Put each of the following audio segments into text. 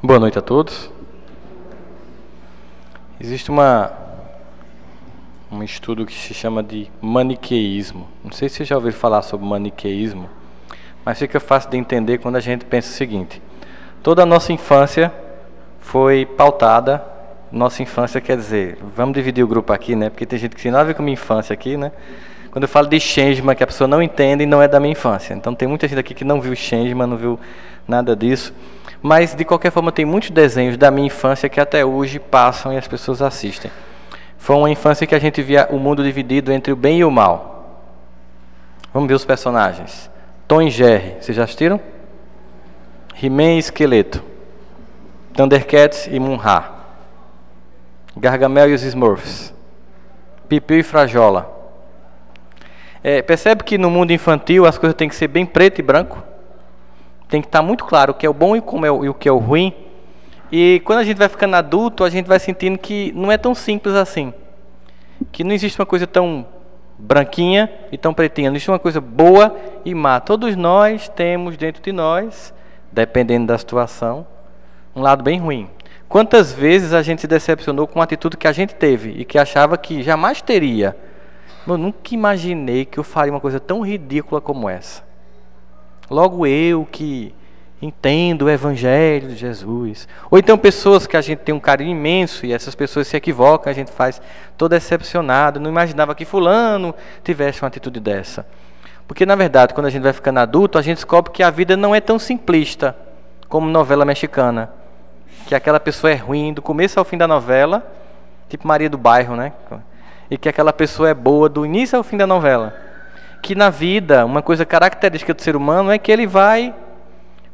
Boa noite a todos. Existe um estudo que se chama de maniqueísmo. Não sei se vocês já ouviram falar sobre maniqueísmo, mas fica fácil de entender quando a gente pensa o seguinte: toda a nossa infância foi pautada. Nossa infância quer dizer, vamos dividir o grupo aqui, né? Porque tem gente que tem nada a ver com a minha infância aqui, né? Quando eu falo de Changeman, que a pessoa não entende, não é da minha infância. Então tem muita gente aqui que não viu Changeman, não viu nada disso. Mas, de qualquer forma, tem muitos desenhos da minha infância que até hoje passam e as pessoas assistem. Foi uma infância que a gente via o mundo dividido entre o bem e o mal. Vamos ver os personagens. Tom e Jerry, vocês já assistiram? He-Man e Esqueleto. Thundercats e Munra. Gargamel e os Smurfs. Pipio e Frajola. Percebe que no mundo infantil as coisas têm que ser bem preto e branco? Tem que estar muito claro o que é o bom e o que é o ruim. E quando a gente vai ficando adulto, a gente vai sentindo que não é tão simples assim. Que não existe uma coisa tão branquinha e tão pretinha. Não existe uma coisa boa e má. Todos nós temos dentro de nós, dependendo da situação, um lado bem ruim. Quantas vezes a gente se decepcionou com uma atitude que a gente teve e que achava que jamais teria? Eu nunca imaginei que eu faria uma coisa tão ridícula como essa. Logo eu que entendo o Evangelho de Jesus. Ou então pessoas que a gente tem um carinho imenso e essas pessoas se equivocam, a gente faz todo decepcionado. Não imaginava que fulano tivesse uma atitude dessa. Porque na verdade, quando a gente vai ficando adulto, a gente descobre que a vida não é tão simplista como novela mexicana. Que aquela pessoa é ruim do começo ao fim da novela, tipo Maria do Bairro, né? E que aquela pessoa é boa do início ao fim da novela. Que na vida, uma coisa característica do ser humano é que ele vai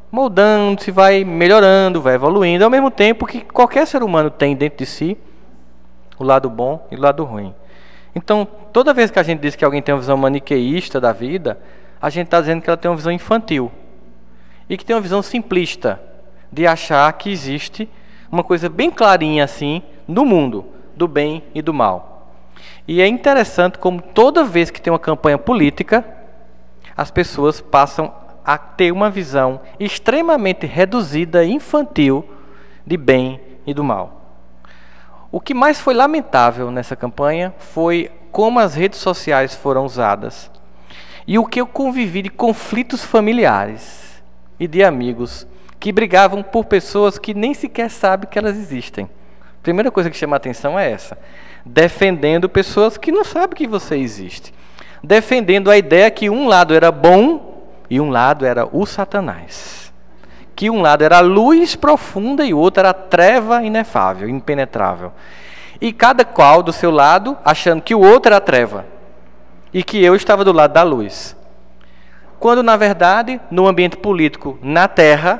moldando, se vai melhorando, vai evoluindo, ao mesmo tempo que qualquer ser humano tem dentro de si o lado bom e o lado ruim. Então, toda vez que a gente diz que alguém tem uma visão maniqueísta da vida, a gente está dizendo que ela tem uma visão infantil e que tem uma visão simplista de achar que existe uma coisa bem clarinha assim no mundo, do bem e do mal. E é interessante como toda vez que tem uma campanha política, as pessoas passam a ter uma visão extremamente reduzida e infantil de bem e do mal. O que mais foi lamentável nessa campanha foi como as redes sociais foram usadas e o que eu convivi de conflitos familiares e de amigos que brigavam por pessoas que nem sequer sabem que elas existem. A primeira coisa que chama a atenção é essa. Defendendo pessoas que não sabem que você existe. Defendendo a ideia que um lado era bom e um lado era o Satanás. Que um lado era a luz profunda e o outro era a treva inefável, impenetrável. E cada qual do seu lado achando que o outro era a treva e que eu estava do lado da luz. Quando, na verdade, no ambiente político, na Terra,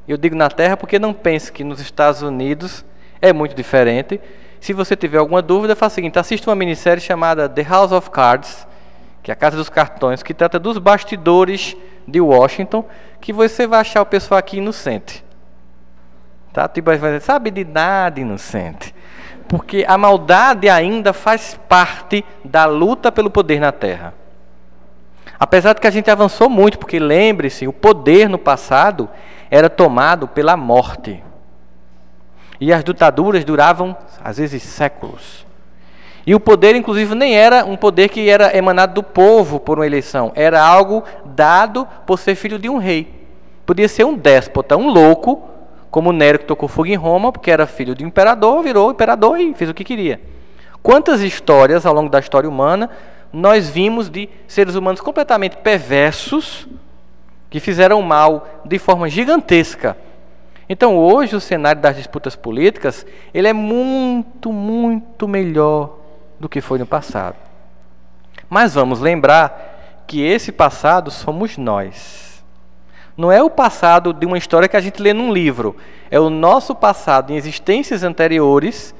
eu digo na Terra porque não pense que nos Estados Unidos é muito diferente. Se você tiver alguma dúvida, faça o seguinte: assista uma minissérie chamada The House of Cards, que é a Casa dos Cartões, que trata dos bastidores de Washington, que você vai achar o pessoal aqui inocente. Tá? Tipo, vai dizer, sabe de nada, inocente. Porque a maldade ainda faz parte da luta pelo poder na Terra. Apesar de que a gente avançou muito, porque lembre-se, o poder no passado era tomado pela morte. E as ditaduras duravam, às vezes, séculos. E o poder, inclusive, nem era um poder que era emanado do povo por uma eleição. Era algo dado por ser filho de um rei. Podia ser um déspota, um louco, como Nero, que tocou fogo em Roma, porque era filho de um imperador, virou imperador e fez o que queria. Quantas histórias, ao longo da história humana, nós vimos de seres humanos completamente perversos, que fizeram mal de forma gigantesca. Então, hoje, o cenário das disputas políticas, ele é muito, muito melhor do que foi no passado. Mas vamos lembrar que esse passado somos nós. Não é o passado de uma história que a gente lê num livro. É o nosso passado em existências anteriores,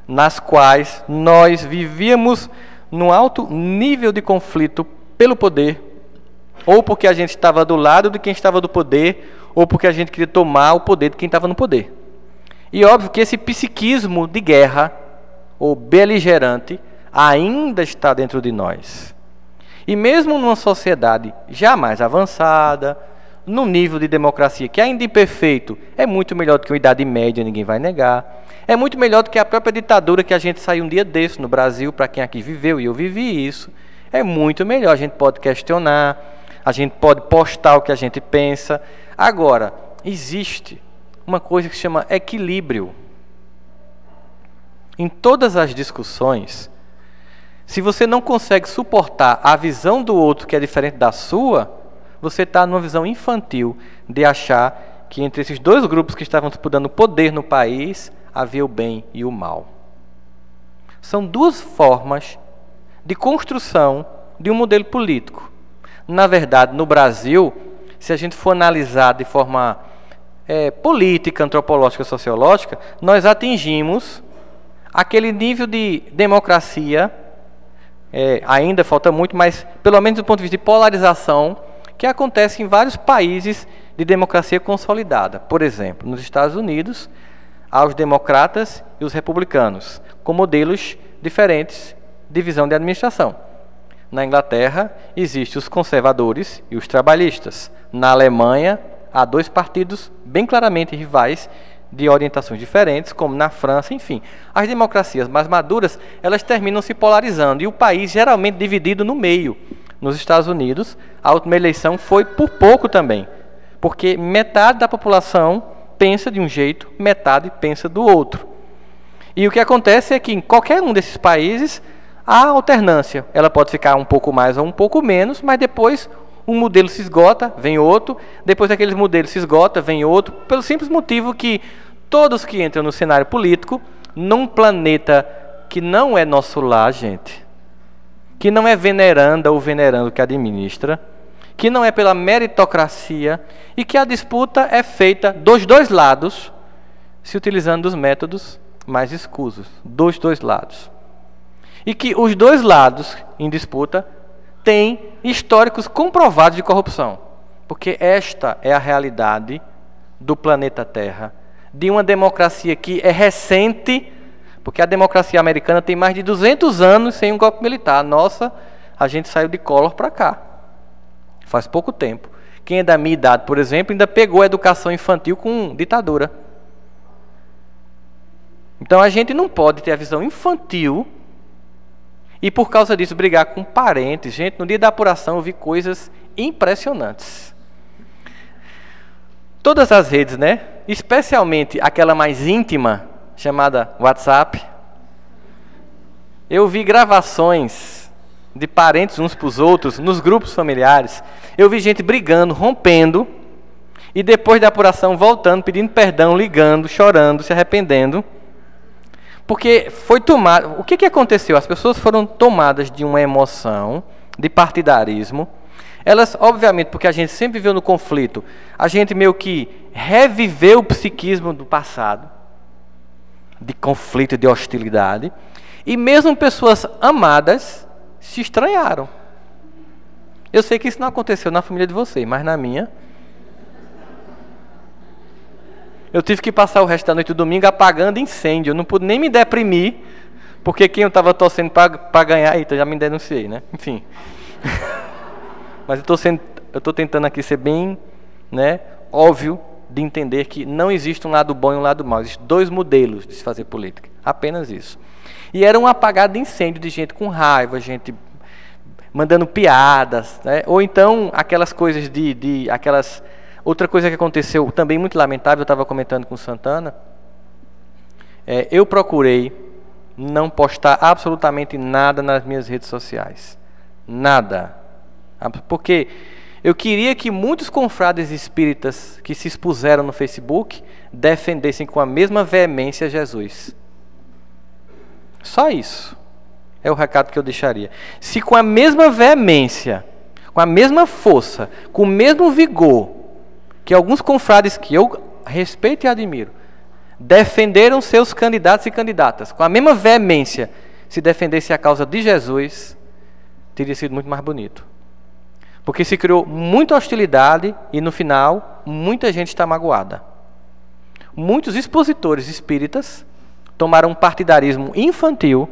nas quais nós vivíamos num alto nível de conflito pelo poder, ou porque a gente estava do lado de quem estava do poder, ou porque a gente queria tomar o poder de quem estava no poder. E óbvio que esse psiquismo de guerra, ou beligerante, ainda está dentro de nós. E mesmo numa sociedade já mais avançada, num nível de democracia que ainda imperfeito, é muito melhor do que uma Idade Média, ninguém vai negar. É muito melhor do que a própria ditadura que a gente saiu um dia desse no Brasil, para quem aqui viveu, e eu vivi isso. É muito melhor, a gente pode questionar, a gente pode postar o que a gente pensa. Agora, existe uma coisa que se chama equilíbrio. Em todas as discussões, se você não consegue suportar a visão do outro que é diferente da sua, você está numa visão infantil de achar que entre esses dois grupos que estavam disputando poder no país, havia o bem e o mal. São duas formas de construção de um modelo político. Na verdade, no Brasil, se a gente for analisar de forma política, antropológica, sociológica, nós atingimos aquele nível de democracia, ainda falta muito, mas pelo menos do ponto de vista de polarização, que acontece em vários países de democracia consolidada. Por exemplo, nos Estados Unidos, há os democratas e os republicanos, com modelos diferentes de visão de administração. Na Inglaterra, existem os conservadores e os trabalhistas. Na Alemanha, há dois partidos bem claramente rivais de orientações diferentes, como na França, enfim. As democracias mais maduras, elas terminam se polarizando, e o país geralmente dividido no meio. Nos Estados Unidos, a última eleição foi por pouco também, porque metade da população pensa de um jeito, metade pensa do outro. E o que acontece é que em qualquer um desses países, há alternância. Ela pode ficar um pouco mais ou um pouco menos, mas depois um modelo se esgota, vem outro, depois daqueles modelos se esgota, vem outro, pelo simples motivo que todos que entram no cenário político, num planeta que não é nosso lar, gente, que não é veneranda ou venerando que administra, que não é pela meritocracia, e que a disputa é feita dos dois lados, se utilizando os métodos mais escusos, dos dois lados. E que os dois lados em disputa têm históricos comprovados de corrupção, porque esta é a realidade do planeta Terra, de uma democracia que é recente, porque a democracia americana tem mais de 200 anos sem um golpe militar. A nossa, a gente saiu de Collor para cá, faz pouco tempo. Quem é da minha idade, por exemplo, ainda pegou a educação infantil com ditadura. Então a gente não pode ter a visão infantil e por causa disso brigar com parentes. Gente, no dia da apuração eu vi coisas impressionantes. Todas as redes, né? Especialmente aquela mais íntima, chamada WhatsApp. Eu vi gravações de parentes uns para os outros, nos grupos familiares. Eu vi gente brigando, rompendo, e depois da apuração voltando, pedindo perdão, ligando, chorando, se arrependendo. Porque foi tomado. O que aconteceu? As pessoas foram tomadas de uma emoção, de partidarismo. Elas, obviamente, porque a gente sempre viveu no conflito, a gente meio que reviveu o psiquismo do passado, de conflito, de hostilidade. E mesmo pessoas amadas se estranharam. Eu sei que isso não aconteceu na família de vocês, mas na minha, eu tive que passar o resto da noite do domingo apagando incêndio. Eu não pude nem me deprimir, porque quem eu estava torcendo para ganhar... Eita, já me denunciei, né? Enfim. Mas eu estou tentando aqui ser bem, né, óbvio de entender que não existe um lado bom e um lado mau. Existem dois modelos de se fazer política. Apenas isso. E era um apagado de incêndio de gente com raiva, gente mandando piadas, né? Ou então aquelas coisas aquelas... Outra coisa que aconteceu, também muito lamentável, eu estava comentando com o Santana, eu procurei não postar absolutamente nada nas minhas redes sociais. Nada. Porque eu queria que muitos confrades espíritas que se expuseram no Facebook defendessem com a mesma veemência Jesus. Só isso é o recado que eu deixaria. Se com a mesma veemência, com a mesma força, com o mesmo vigor que alguns confrades que eu respeito e admiro defenderam seus candidatos e candidatas, com a mesma veemência, se defendesse a causa de Jesus, teria sido muito mais bonito. Porque se criou muita hostilidade e no final muita gente está magoada. Muitos expositores espíritas tomaram um partidarismo infantil,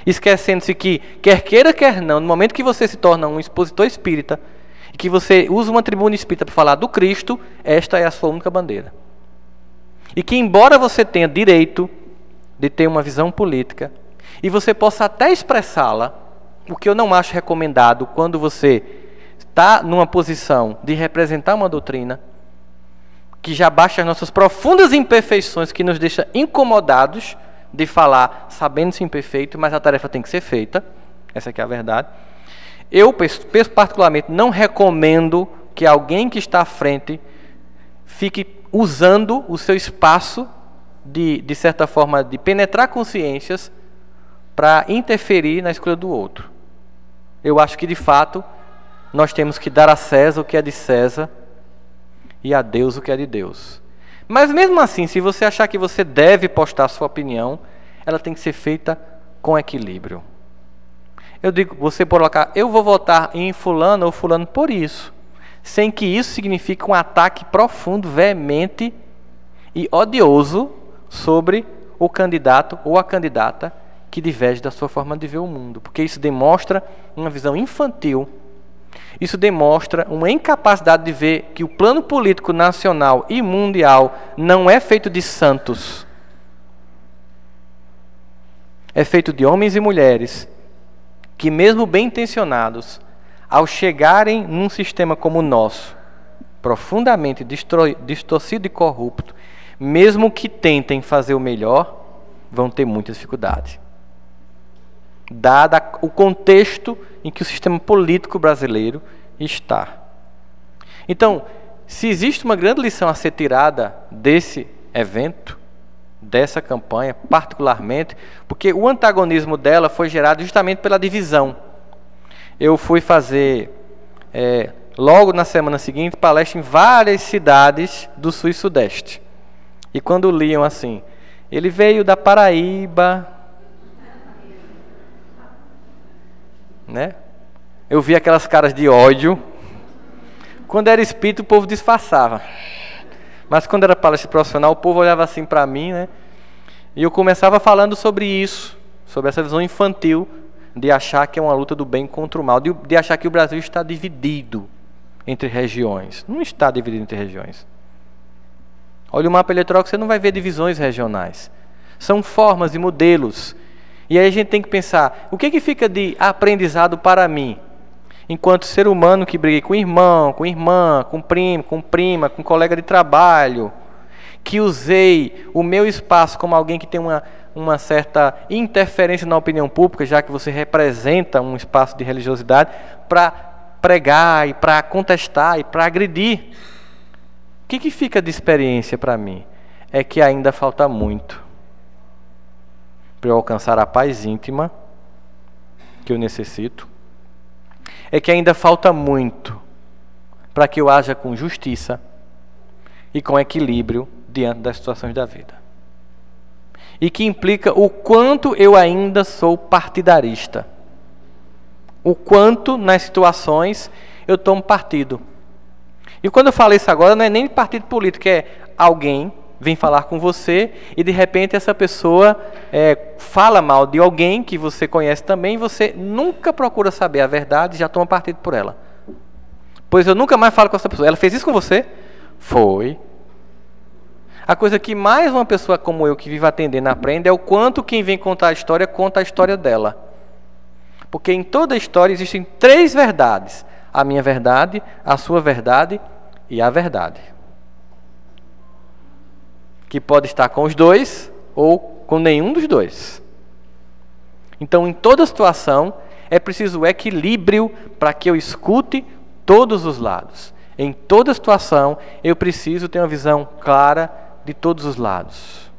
esquecendo-se que, quer queira, quer não, no momento que você se torna um expositor espírita e que você usa uma tribuna espírita para falar do Cristo, esta é a sua única bandeira. E que embora você tenha direito de ter uma visão política, e você possa até expressá-la, o que eu não acho recomendado quando você está numa posição de representar uma doutrina, que já baixa as nossas profundas imperfeições, que nos deixa incomodados de falar sabendo-se imperfeito, mas a tarefa tem que ser feita, essa aqui é a verdade. Eu, particularmente, não recomendo que alguém que está à frente fique usando o seu espaço de certa forma, de penetrar consciências para interferir na escolha do outro. Eu acho que, de fato, nós temos que dar a César o que é de César e a Deus o que é de Deus. Mas mesmo assim, se você achar que você deve postar a sua opinião, ela tem que ser feita com equilíbrio. Eu digo, você colocar, eu vou votar em fulano ou fulano por isso, sem que isso signifique um ataque profundo, veemente e odioso sobre o candidato ou a candidata que diverge da sua forma de ver o mundo. Porque isso demonstra uma visão infantil. Isso demonstra uma incapacidade de ver que o plano político nacional e mundial não é feito de santos. É feito de homens e mulheres que, mesmo bem intencionados, ao chegarem num sistema como o nosso, profundamente distorcido e corrupto, mesmo que tentem fazer o melhor, vão ter muita dificuldade. Dado o contexto em que o sistema político brasileiro está. Então, se existe uma grande lição a ser tirada desse evento, dessa campanha, particularmente, porque o antagonismo dela foi gerado justamente pela divisão. Eu fui fazer, logo na semana seguinte, palestra em várias cidades do Sul e Sudeste. E quando liam assim, ele veio da Paraíba, né? Eu vi aquelas caras de ódio. Quando era espírito, o povo disfarçava. Mas quando era palestra profissional, o povo olhava assim para mim, né? E eu começava falando sobre isso, sobre essa visão infantil de achar que é uma luta do bem contra o mal, de achar que o Brasil está dividido entre regiões. Não está dividido entre regiões. Olha o mapa eleitoral que você não vai ver divisões regionais. São formas e modelos. E aí a gente tem que pensar, o que fica de aprendizado para mim? Enquanto ser humano que briguei com irmão, com irmã, com primo, com prima, com colega de trabalho, que usei o meu espaço como alguém que tem uma certa interferência na opinião pública, já que você representa um espaço de religiosidade, para pregar e para contestar e para agredir. O que fica de experiência para mim? É que ainda falta muito para eu alcançar a paz íntima que eu necessito. É que ainda falta muito para que eu haja com justiça e com equilíbrio diante das situações da vida. E que implica o quanto eu ainda sou partidarista. O quanto nas situações eu tomo partido. E quando eu falo isso agora, não é nem partido político, é alguém vem falar com você e de repente essa pessoa fala mal de alguém que você conhece também e você nunca procura saber a verdade e já toma partido por ela. Pois eu nunca mais falo com essa pessoa. Ela fez isso com você? Foi. A coisa que mais uma pessoa como eu que vive atendendo aprende é o quanto quem vem contar a história conta a história dela. Porque em toda a história existem 3 verdades. A minha verdade, a sua verdade e a verdade. Que pode estar com os dois ou com nenhum dos dois. Então, em toda situação, é preciso o equilíbrio para que eu escute todos os lados. Em toda situação, eu preciso ter uma visão clara de todos os lados.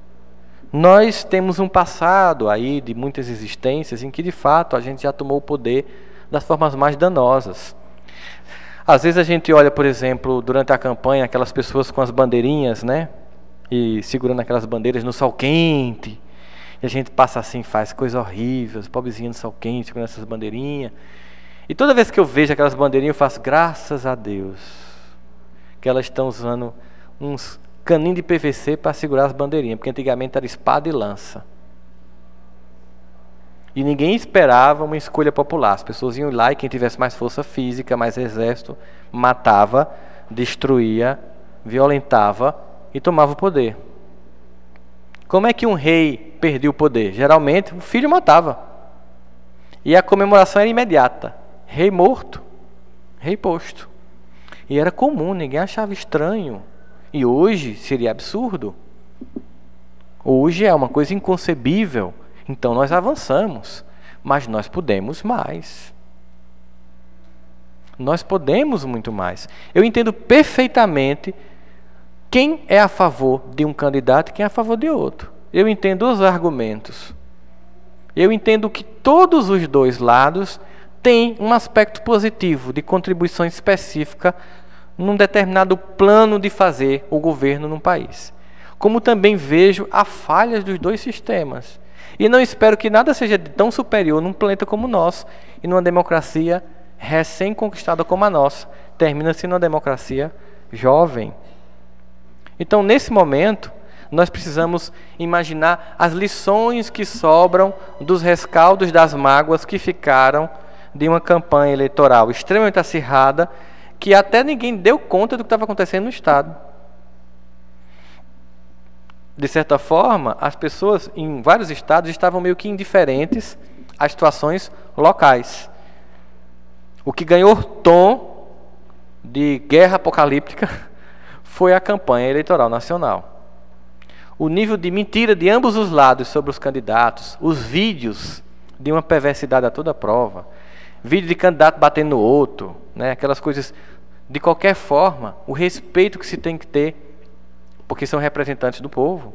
Nós temos um passado aí de muitas existências em que, de fato, a gente já tomou o poder das formas mais danosas. Às vezes a gente olha, por exemplo, durante a campanha, aquelas pessoas com as bandeirinhas, né? E segurando aquelas bandeiras no sol quente. E a gente passa assim, faz coisa horrível, os pobrezinhos no sol quente, segurando essas bandeirinhas. E toda vez que eu vejo aquelas bandeirinhas, eu faço graças a Deus que elas estão usando uns caninhos de PVC para segurar as bandeirinhas, porque antigamente era espada e lança. E ninguém esperava uma escolha popular. As pessoas iam lá e quem tivesse mais força física, mais exército, matava, destruía, violentava e tomava o poder. Como é que um rei perdia o poder? Geralmente o filho matava. E a comemoração era imediata. Rei morto, rei posto. E era comum, ninguém achava estranho. E hoje seria absurdo. Hoje é uma coisa inconcebível. Então nós avançamos, mas nós podemos mais. Nós podemos muito mais. Eu entendo perfeitamente quem é a favor de um candidato e quem é a favor de outro. Eu entendo os argumentos. Eu entendo que todos os dois lados têm um aspecto positivo de contribuição específica num determinado plano de fazer o governo num país. Como também vejo as falhas dos dois sistemas. E não espero que nada seja tão superior num planeta como o nosso e numa democracia recém-conquistada como a nossa. Termina sendo uma democracia jovem. Então, nesse momento, nós precisamos imaginar as lições que sobram dos rescaldos das mágoas que ficaram de uma campanha eleitoral extremamente acirrada, que até ninguém deu conta do que estava acontecendo no Estado. De certa forma, as pessoas em vários estados estavam meio que indiferentes às situações locais. O que ganhou tom de guerra apocalíptica foi a campanha eleitoral nacional. O nível de mentira de ambos os lados sobre os candidatos, os vídeos de uma perversidade a toda prova, vídeo de candidato batendo no outro, né, aquelas coisas, de qualquer forma, o respeito que se tem que ter, porque são representantes do povo,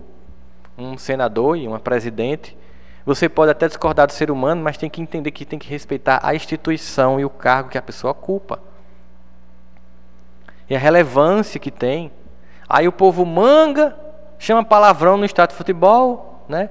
um senador e uma presidente. Você pode até discordar do ser humano, mas tem que entender que tem que respeitar a instituição e o cargo que a pessoa ocupa. E a relevância que tem. Aí o povo manga, chama palavrão no estádio de futebol, né?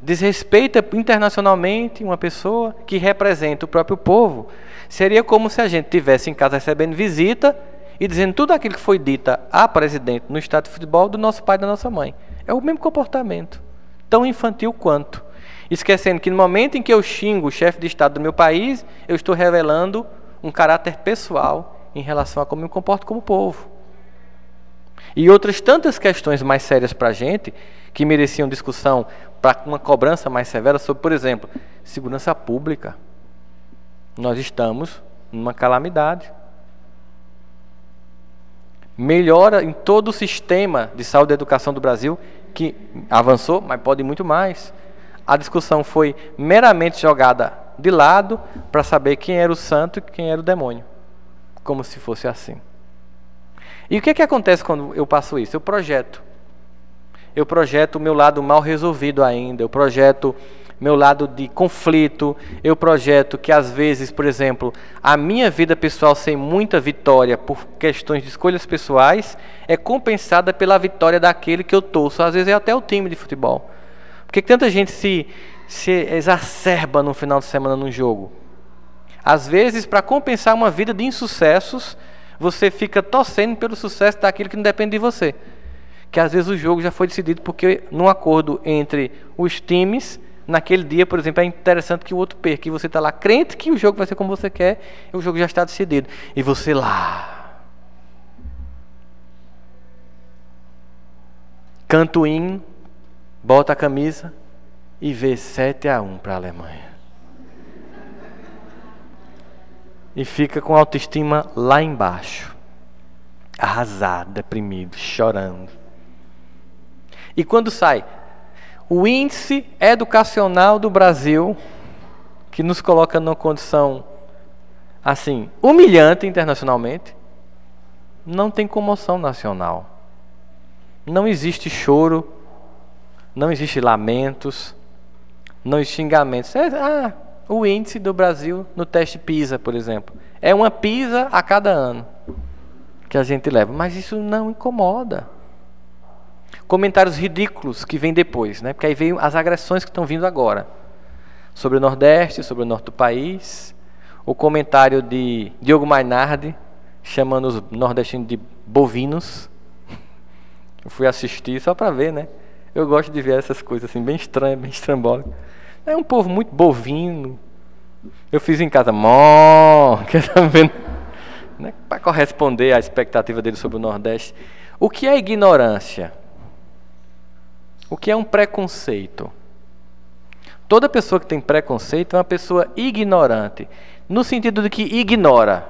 Desrespeita internacionalmente uma pessoa que representa o próprio povo. Seria como se a gente estivesse em casa recebendo visita e dizendo tudo aquilo que foi dita a presidente no estádio de futebol do nosso pai e da nossa mãe. É o mesmo comportamento, tão infantil quanto. Esquecendo que no momento em que eu xingo o chefe de Estado do meu país, eu estou revelando um caráter pessoal em relação a como eu me comporto como povo. E outras tantas questões mais sérias para a gente, que mereciam discussão para uma cobrança mais severa sobre, por exemplo, segurança pública. Nós estamos numa calamidade. Melhora em todo o sistema de saúde e educação do Brasil, que avançou, mas pode ir muito mais. A discussão foi meramente jogada de lado para saber quem era o santo e quem era o demônio. Como se fosse assim. E o que é que acontece quando eu passo isso? Eu projeto. Eu projeto o meu lado mal resolvido ainda. Eu projeto meu lado de conflito. Eu projeto que às vezes, por exemplo, a minha vida pessoal sem muita vitória por questões de escolhas pessoais é compensada pela vitória daquele que eu torço. Às vezes é até o time de futebol. Por que tanta gente se exacerba no final de semana num jogo? Às vezes, para compensar uma vida de insucessos, você fica torcendo pelo sucesso daquilo que não depende de você. Que às vezes o jogo já foi decidido porque, num acordo entre os times, naquele dia, por exemplo, é interessante que o outro perca. E você está lá crente que o jogo vai ser como você quer, e o jogo já está decidido. E você lá, canta o hino, bota a camisa e vê 7-1 para a Alemanha. E fica com a autoestima lá embaixo, arrasado, deprimido, chorando. E quando sai o índice educacional do Brasil, que nos coloca numa condição assim, humilhante internacionalmente, não tem comoção nacional. Não existe choro, não existe lamentos, não existe xingamentos. O índice do Brasil no teste PISA, por exemplo. É uma PISA a cada ano que a gente leva. Mas isso não incomoda. Comentários ridículos que vêm depois, né? Porque aí veio as agressões que estão vindo agora. Sobre o Nordeste, sobre o Norte do país. O comentário de Diogo Mainardi, chamando os nordestinos de bovinos. Eu fui assistir só para ver, né? Eu gosto de ver essas coisas assim, bem estranhas, bem estrambólicas. É um povo muito bovino. Eu fiz em casa, mó, que tá vendo, né? Para corresponder à expectativa dele sobre o Nordeste. O que é ignorância? O que é um preconceito? Toda pessoa que tem preconceito é uma pessoa ignorante, no sentido de que ignora,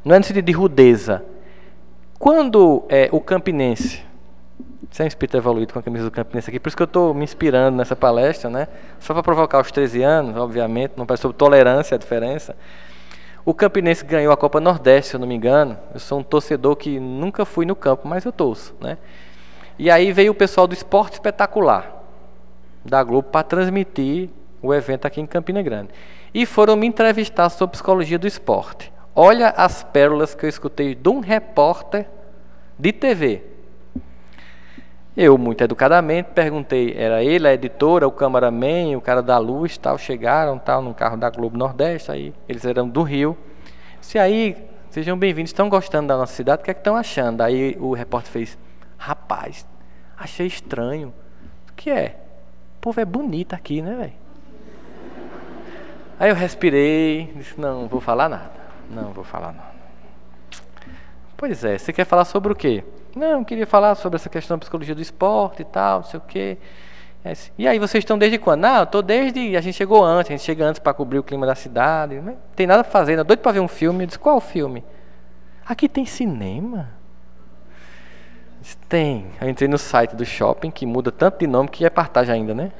não é no sentido de rudeza. Quando o campinense, você é um espírito evoluído com a camisa do campinense aqui, por isso que eu estou me inspirando nessa palestra, né? Só para provocar os 13 anos, obviamente, não parece sobre tolerância a diferença. O campinense ganhou a Copa Nordeste, se eu não me engano. Eu sou um torcedor que nunca fui no campo, mas eu torço, né? E aí veio o pessoal do Esporte Espetacular, da Globo, para transmitir o evento aqui em Campina Grande. E foram me entrevistar sobre psicologia do esporte. Olha as pérolas que eu escutei de um repórter de TV. Eu, muito educadamente, perguntei, era ele, a editora, o cameraman, o cara da luz, tal, chegaram, tal, num carro da Globo Nordeste, aí eles eram do Rio. Se aí, sejam bem-vindos, estão gostando da nossa cidade, o que é que estão achando? Aí o repórter fez, rapaz, achei estranho. O que é? O povo é bonito aqui, né, velho? Aí eu respirei, disse, não vou falar nada. Não vou falar nada. Pois é, você quer falar sobre o quê? Não, eu queria falar sobre essa questão da psicologia do esporte e tal, não sei o quê. E aí, vocês estão desde quando? Não, eu estou desde... A gente chegou antes, a gente chega antes para cobrir o clima da cidade. Não tem nada para fazer, não. Doido para ver um filme. Eu disse, qual filme? Aqui tem cinema? Eu disse, tem. Eu entrei no site do shopping, que muda tanto de nome que é Partage ainda, né?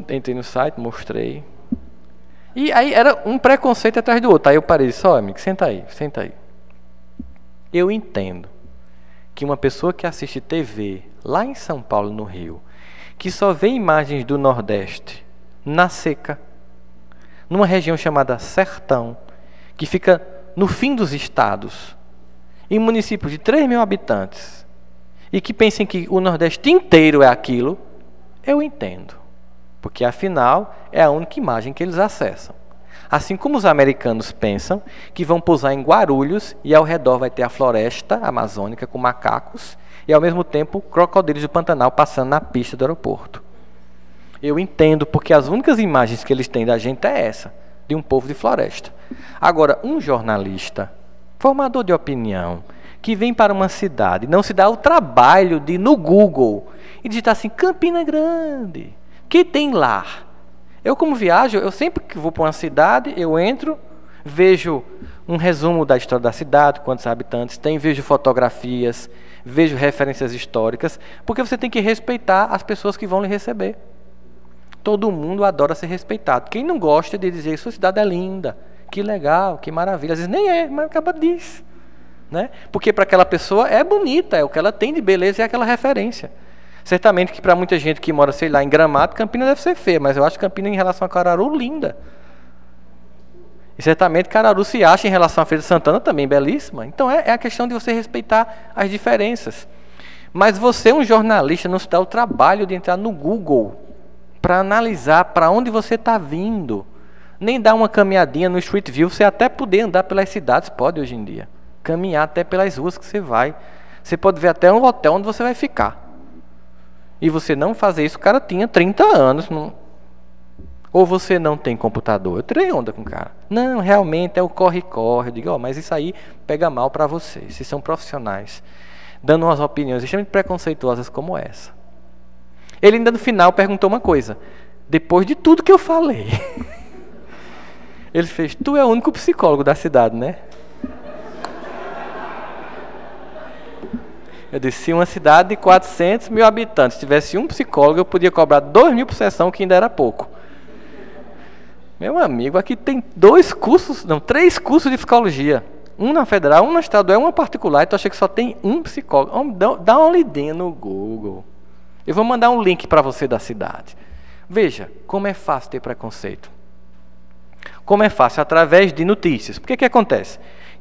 Entrei no site, mostrei. E aí era um preconceito atrás do outro. Aí eu parei e disse, ó, amigo, senta aí, senta aí. Eu entendo que uma pessoa que assiste TV lá em São Paulo, no Rio, que só vê imagens do Nordeste na seca, numa região chamada Sertão, que fica no fim dos estados, em municípios de 3.000 habitantes, e que pensem que o Nordeste inteiro é aquilo, eu entendo. Porque, afinal, é a única imagem que eles acessam. Assim como os americanos pensam que vão pousar em Guarulhos e ao redor vai ter a floresta amazônica com macacos e, ao mesmo tempo, crocodilos do Pantanal passando na pista do aeroporto. Eu entendo, porque as únicas imagens que eles têm da gente é essa, de um povo de floresta. Agora, um jornalista, formador de opinião, que vem para uma cidade, não se dá o trabalho de ir no Google e digitar assim, Campina Grande, que tem lá? Eu, como viajo, eu sempre que vou para uma cidade, eu entro, vejo um resumo da história da cidade, quantos habitantes tem, vejo fotografias, vejo referências históricas, porque você tem que respeitar as pessoas que vão lhe receber. Todo mundo adora ser respeitado. Quem não gosta de dizer, sua cidade é linda, que legal, que maravilha, às vezes nem é, mas acaba disso, né? Porque para aquela pessoa é bonita, é o que ela tem de beleza, é aquela referência. Certamente que para muita gente que mora, sei lá, em Gramado, Campina deve ser feia, mas eu acho Campina em relação a Caruaru linda. E certamente Caruaru se acha em relação à Feira de Santana também belíssima. Então é a questão de você respeitar as diferenças. Mas você, um jornalista, não se dá o trabalho de entrar no Google para analisar para onde você está vindo. Nem dar uma caminhadinha no Street View, você até poder andar pelas cidades, pode hoje em dia. Caminhar até pelas ruas que você vai. Você pode ver até um hotel onde você vai ficar. E você não fazer isso, o cara tinha 30 anos. Não... Ou você não tem computador. Eu tirei onda com o cara. Não, realmente é o corre-corre. Eu digo, mas isso aí pega mal para vocês. Vocês são profissionais. Dando umas opiniões extremamente preconceituosas como essa. Ele ainda no final perguntou uma coisa. Depois de tudo que eu falei. Ele fez, tu é o único psicólogo da cidade, né? Eu disse, se uma cidade de 400.000 habitantes tivesse um psicólogo, eu podia cobrar 2.000 por sessão, que ainda era pouco. Meu amigo, aqui tem 3 cursos de psicologia. Um na federal, um na estadual, uma particular. Então eu achei que só tem um psicólogo. Dá uma lidinha no Google. Eu vou mandar um link para você da cidade. Veja, como é fácil ter preconceito. Como é fácil, através de notícias. Porque que acontece?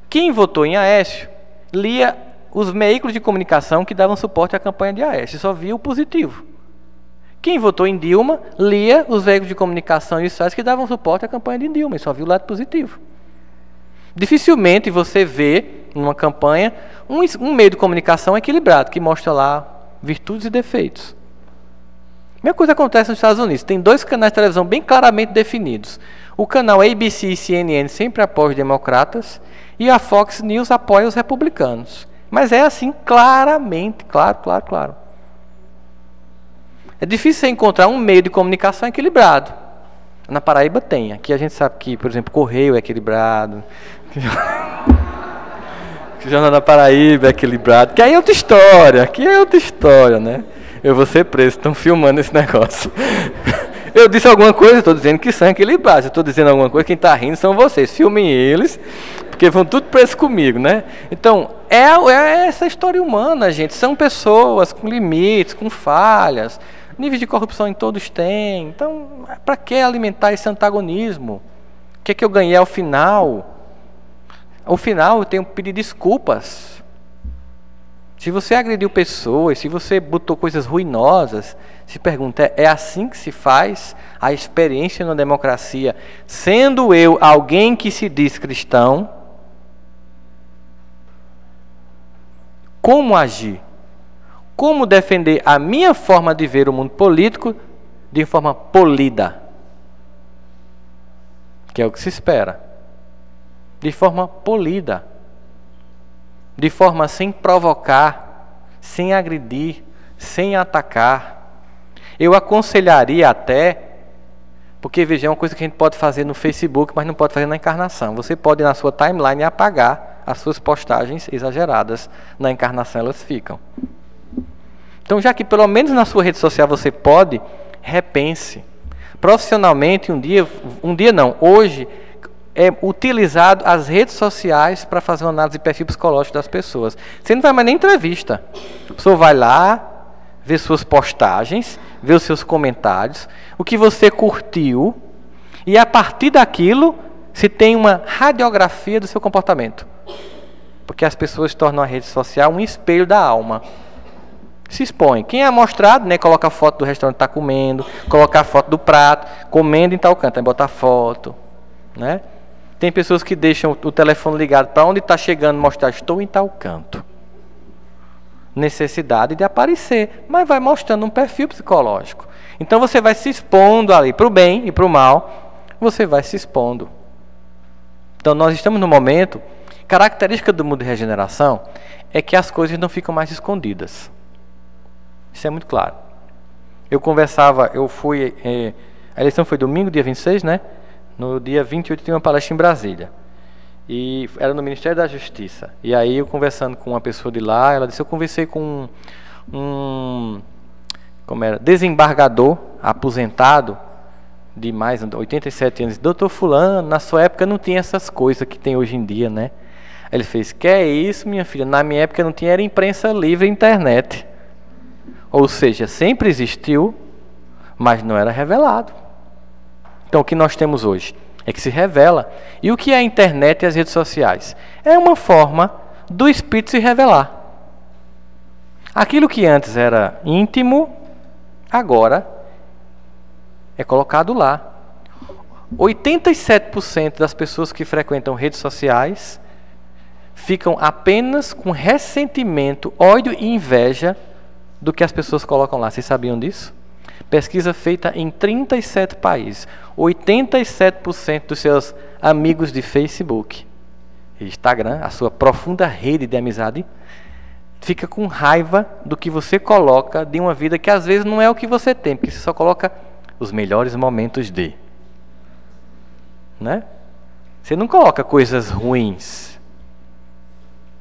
Quem votou em Aécio, lia os veículos de comunicação que davam suporte à campanha de Aécio, só via o positivo. Quem votou em Dilma, lia os veículos de comunicação e os sites que davam suporte à campanha de Dilma, e só viu o lado positivo. Dificilmente você vê, numa campanha, um meio de comunicação equilibrado, que mostra lá virtudes e defeitos. A mesma coisa acontece nos Estados Unidos. Tem 2 canais de televisão bem claramente definidos. O canal ABC e CNN sempre apoia os democratas e a Fox News apoia os republicanos. Mas é assim claramente, claro. É difícil você encontrar um meio de comunicação equilibrado. Na Paraíba tem. Aqui a gente sabe que, por exemplo, Correio é equilibrado. O Jornal da Paraíba é equilibrado. Que aí é outra história. Aqui é outra história, né? Eu vou ser preso. Estão filmando esse negócio. Eu disse alguma coisa, estou dizendo que são equilibrados. Eu estou dizendo alguma coisa, quem está rindo são vocês. Filmem eles, porque vão tudo preso comigo, né? Então, é essa história humana, gente. São pessoas com limites, com falhas. Níveis de corrupção em todos têm. Então, para que alimentar esse antagonismo? O que é que eu ganhei ao final? Ao final, eu tenho que pedir desculpas. Se você agrediu pessoas, se você botou coisas ruinosas, se pergunta, é assim que se faz a experiência na democracia? Sendo eu alguém que se diz cristão, como agir? Como defender a minha forma de ver o mundo político de forma polida? Que é o que se espera. De forma polida. De forma sem provocar, sem agredir, sem atacar. Eu aconselharia até, porque veja, é uma coisa que a gente pode fazer no Facebook, mas não pode fazer na encarnação. Você pode na sua timeline apagar as suas postagens exageradas. Na encarnação elas ficam. Então, já que pelo menos na sua rede social você pode, repense. Profissionalmente, hoje é utilizado as redes sociais para fazer uma análise de perfil psicológico das pessoas. Você não vai mais nem entrevista. A pessoa vai lá, vê suas postagens, vê os seus comentários, o que você curtiu, e a partir daquilo se tem uma radiografia do seu comportamento. Porque as pessoas tornam a rede social um espelho da alma. Se expõe. Quem é amostrado, né, coloca a foto do restaurante que está comendo, coloca a foto do prato, comendo em tal canto, aí bota a foto, né? Tem pessoas que deixam o telefone ligado para onde está chegando, mostrar, estou em tal canto. Necessidade de aparecer, mas vai mostrando um perfil psicológico. Então você vai se expondo ali, para o bem e para o mal, você vai se expondo. Então nós estamos no momento, característica do mundo de regeneração, é que as coisas não ficam mais escondidas. Isso é muito claro. A eleição foi domingo, dia 26, né? No dia 28 tinha uma palestra em Brasília. E era no Ministério da Justiça. E aí eu conversando com uma pessoa de lá, ela disse, eu conversei com desembargador aposentado de mais de 87 anos. Doutor fulano, na sua época não tinha essas coisas que tem hoje em dia, né? Aí ele fez, que é isso, minha filha? Na minha época não tinha, era imprensa livre e internet. Ou seja, sempre existiu, mas não era revelado. Então, o que nós temos hoje é que se revela. E o que é a internet e as redes sociais? É uma forma do Espírito se revelar. Aquilo que antes era íntimo, agora é colocado lá. 87% das pessoas que frequentam redes sociais ficam apenas com ressentimento, ódio e inveja do que as pessoas colocam lá. Vocês sabiam disso? Pesquisa feita em 37 países. 87% dos seus amigos de Facebook e Instagram, a sua profunda rede de amizade, fica com raiva do que você coloca de uma vida que às vezes não é o que você tem, porque você só coloca os melhores momentos de. Né? Você não coloca coisas ruins.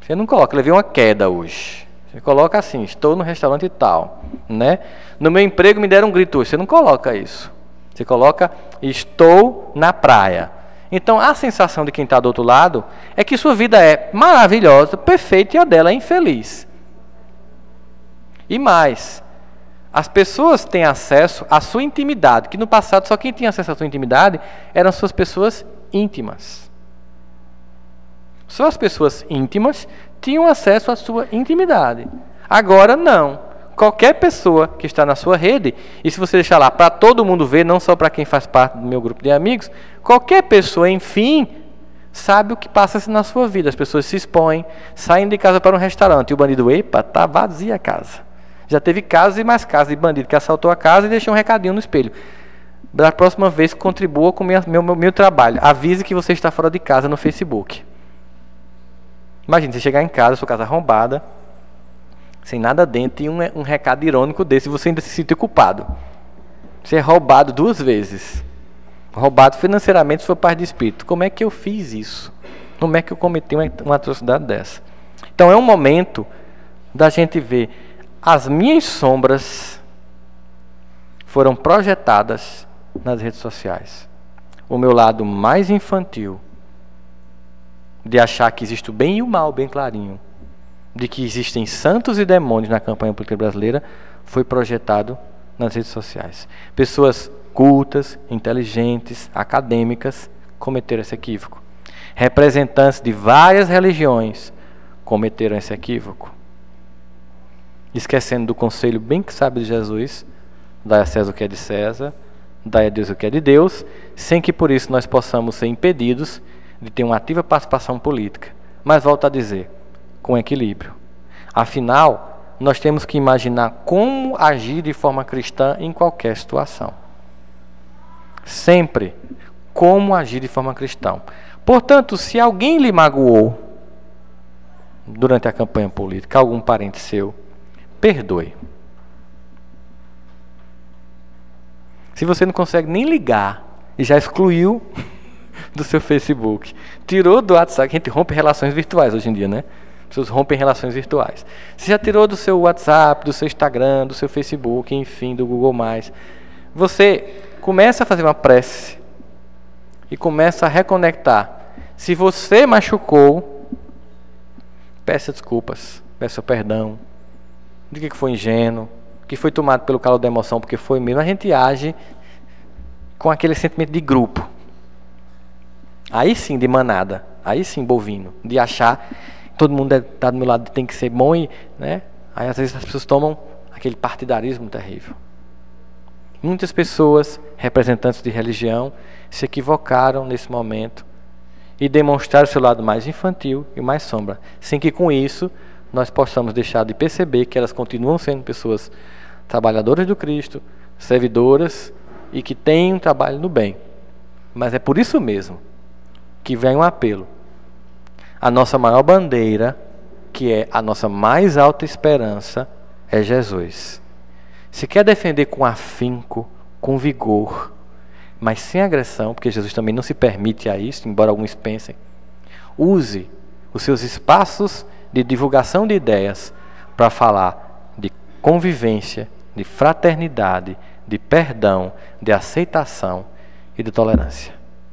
Você não coloca, levei uma queda hoje. Você coloca assim, estou no restaurante e tal, né? No meu emprego me deram um grito hoje. Você não coloca isso. Você coloca, estou na praia. Então, a sensação de quem está do outro lado é que sua vida é maravilhosa, perfeita e a dela é infeliz. E mais, as pessoas têm acesso à sua intimidade, que no passado só quem tinha acesso à sua intimidade eram suas pessoas íntimas. Só as pessoas íntimas tinham acesso à sua intimidade. Agora não. Qualquer pessoa que está na sua rede, e se você deixar lá para todo mundo ver, não só para quem faz parte do meu grupo de amigos, qualquer pessoa, enfim, sabe o que passa na sua vida. As pessoas se expõem, saem de casa para um restaurante, e o bandido, epa, está vazia a casa. Já teve casos e mais casos de bandido que assaltou a casa e deixou um recadinho no espelho. Da próxima vez, contribua com meu trabalho. Avise que você está fora de casa no Facebook. Imagina, você chegar em casa, sua casa arrombada, sem nada dentro, e um recado irônico desse, e você ainda se sentir culpado. Você é roubado 2 vezes. Roubado financeiramente, sua paz de espírito. Como é que eu fiz isso? Como é que eu cometi uma atrocidade dessa? Então é um momento da gente ver as minhas sombras foram projetadas nas redes sociais. O meu lado mais infantil, de achar que existe o bem e o mal bem clarinho, de que existem santos e demônios na campanha política brasileira, foi projetado nas redes sociais. Pessoas cultas, inteligentes, acadêmicas cometeram esse equívoco. Representantes de várias religiões cometeram esse equívoco, esquecendo do conselho bem que sabe de Jesus: dai a César o que é de César, dai a Deus o que é de Deus, sem que por isso nós possamos ser impedidos de ter uma ativa participação política. Mas volto a dizer, com equilíbrio. Afinal, nós temos que imaginar como agir de forma cristã em qualquer situação. Sempre como agir de forma cristã. Portanto, se alguém lhe magoou durante a campanha política, algum parente seu, perdoe. Se você não consegue nem ligar e já excluiu do seu Facebook, tirou do WhatsApp, a gente rompe relações virtuais hoje em dia, né? As pessoas rompem relações virtuais. Você já tirou do seu WhatsApp, do seu Instagram, do seu Facebook, enfim, do Google+. Você começa a fazer uma prece e começa a reconectar. Se você machucou, peça desculpas, peça perdão, diga que foi ingênuo, que foi tomado pelo calor da emoção, porque foi mesmo. A gente age com aquele sentimento de grupo. Aí sim, de manada. Aí sim, bovino. De achar que todo mundo está do meu lado, tem que ser bom, e, né? Aí às vezes as pessoas tomam aquele partidarismo terrível. Muitas pessoas, representantes de religião, se equivocaram nesse momento e demonstraram seu lado mais infantil e mais sombra, sem que com isso nós possamos deixar de perceber que elas continuam sendo pessoas trabalhadoras do Cristo, servidoras e que têm um trabalho no bem. Mas é por isso mesmo que vem um apelo. A nossa maior bandeira, que é a nossa mais alta esperança, é Jesus. Se quer defender com afinco, com vigor, mas sem agressão, porque Jesus também não se permite a isso, embora alguns pensem, use os seus espaços de divulgação de ideias para falar de convivência, de fraternidade, de perdão, de aceitação e de tolerância.